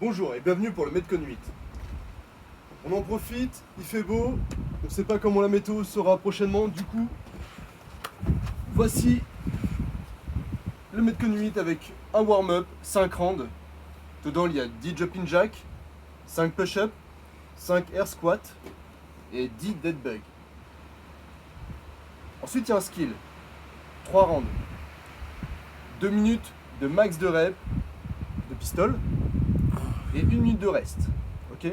Bonjour et bienvenue pour le Metcon 8. On en profite, il fait beau, on ne sait pas comment la météo sera prochainement, du coup, voici le Metcon 8 avec un warm-up, 5 rounds. Dedans il y a 10 jumping jack, 5 push-up, 5 air squat et 10 dead bug. Ensuite il y a un skill, 3 rounds, 2 minutes de max de rep de pistol et 1 minute de reste. Ok.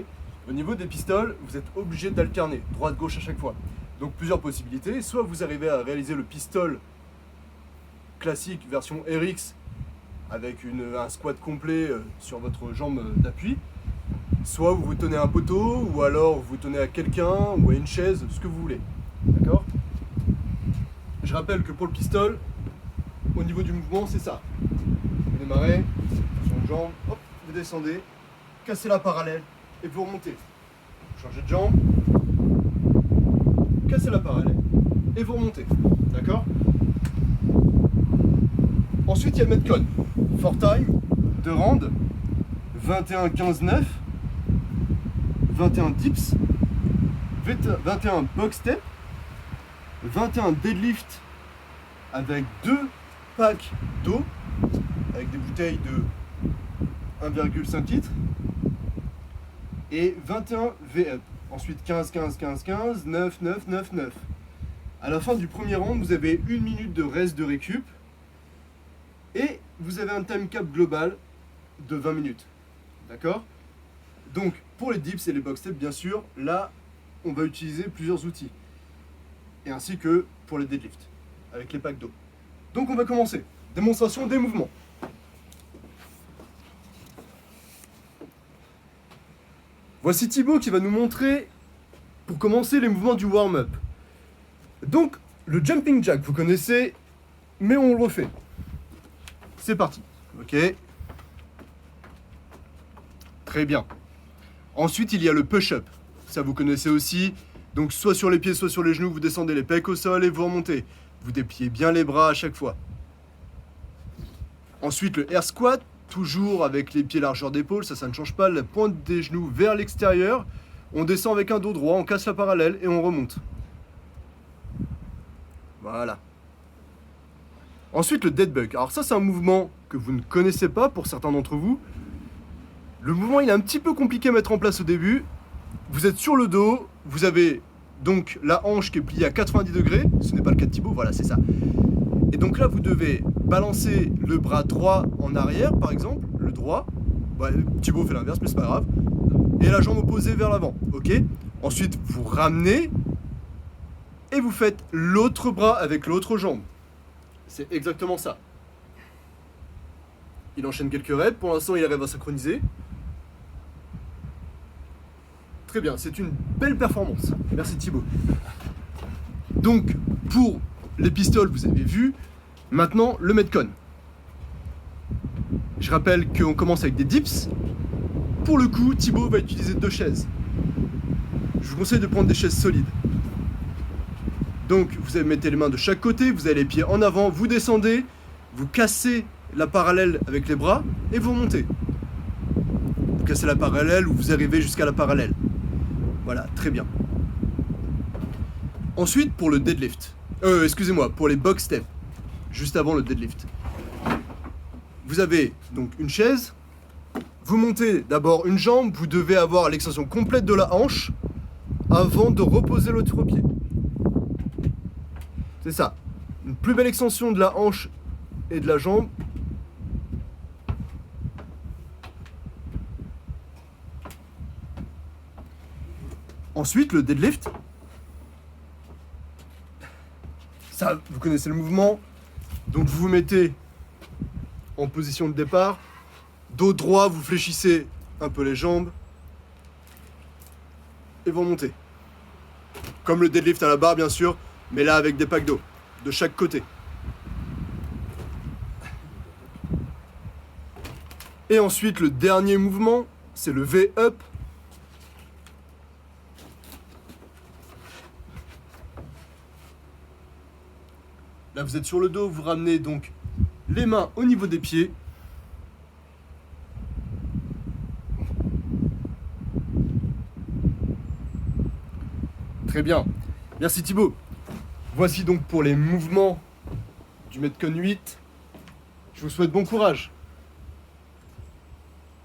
Au niveau des pistoles, vous êtes obligé d'alterner, droite-gauche à chaque fois. Donc plusieurs possibilités, soit vous arrivez à réaliser le pistol classique version RX avec un squat complet sur votre jambe d'appui, soit vous tenez un poteau, ou alors vous tenez à quelqu'un, ou à une chaise, ce que vous voulez. D'accord ? Je rappelle que pour le pistol, au niveau du mouvement, c'est ça. Vous démarrez, sur une jambe, hop, vous descendez, cassez la parallèle et vous remontez. Vous changez de jambe, cassez la parallèle et vous remontez. D'accord ? Ensuite, il y a le Metcon. 4 time, 2 rounds, 21, 15, 9, 21 dips, 21 box step, 21 deadlift avec 2 packs d'eau, avec des bouteilles de 1,5 litres, et 21 V-up. Ensuite 15, 15, 15, 15, 9, 9, 9, 9. À la fin du premier round, vous avez 1 minute de reste de récup, et vous avez un time cap global de 20 minutes. D'accord ? Donc, pour les dips et les box steps, bien sûr, là, on va utiliser plusieurs outils. Et ainsi que pour les deadlifts, avec les packs d'eau. Donc, on va commencer. Démonstration des mouvements. Voici Thibaut qui va nous montrer, pour commencer, les mouvements du warm-up. Donc, le jumping jack, vous connaissez, mais on le refait. C'est parti. Ok. Très bien. Ensuite, il y a le push-up. Ça, vous connaissez aussi. Donc, soit sur les pieds, soit sur les genoux, vous descendez les pecs au sol et vous remontez. Vous dépliez bien les bras à chaque fois. Ensuite, le air squat, toujours avec les pieds largeur d'épaule. Ça ne change pas. La pointe des genoux vers l'extérieur. On descend avec un dos droit, on casse la parallèle et on remonte. Voilà. Ensuite, le dead bug. Alors ça, c'est un mouvement que vous ne connaissez pas pour certains d'entre vous. Le mouvement, il est un petit peu compliqué à mettre en place au début. Vous êtes sur le dos, vous avez donc la hanche qui est pliée à 90 degrés. Ce n'est pas le cas de Thibaut, voilà, c'est ça. Et donc là, vous devez balancer le bras droit en arrière, par exemple, le droit. Ouais, Thibaut fait l'inverse, mais c'est pas grave. Et la jambe opposée vers l'avant, ok ? Ensuite, vous ramenez et vous faites l'autre bras avec l'autre jambe. C'est exactement ça. Il enchaîne quelques reps. Pour l'instant, il arrive à synchroniser. Très bien, c'est une belle performance. Merci Thibaut. Donc, pour les pistoles, vous avez vu. Maintenant, le Metcon. Je rappelle qu'on commence avec des dips. Pour le coup, Thibaut va utiliser 2 chaises. Je vous conseille de prendre des chaises solides. Donc, vous mettez les mains de chaque côté, vous avez les pieds en avant, vous descendez, vous cassez la parallèle avec les bras et vous remontez. Vous cassez la parallèle ou vous arrivez jusqu'à la parallèle. Voilà, très bien. Ensuite, pour le deadlift. Excusez-moi, pour les box steps. Juste avant le deadlift. Vous avez donc une chaise. Vous montez d'abord une jambe. Vous devez avoir l'extension complète de la hanche avant de reposer l'autre pied. C'est ça. Une plus belle extension de la hanche et de la jambe. Ensuite, le deadlift. Ça, vous connaissez le mouvement. Donc, vous vous mettez en position de départ. Dos droit, vous fléchissez un peu les jambes. Et vous remontez. Comme le deadlift à la barre, bien sûr. Mais là, avec des packs d'eau, de chaque côté. Et ensuite, le dernier mouvement, c'est le V-up. Là, vous êtes sur le dos, vous ramenez donc les mains au niveau des pieds. Très bien. Merci Thibaut. Voici donc pour les mouvements du Metcon 8. Je vous souhaite bon courage.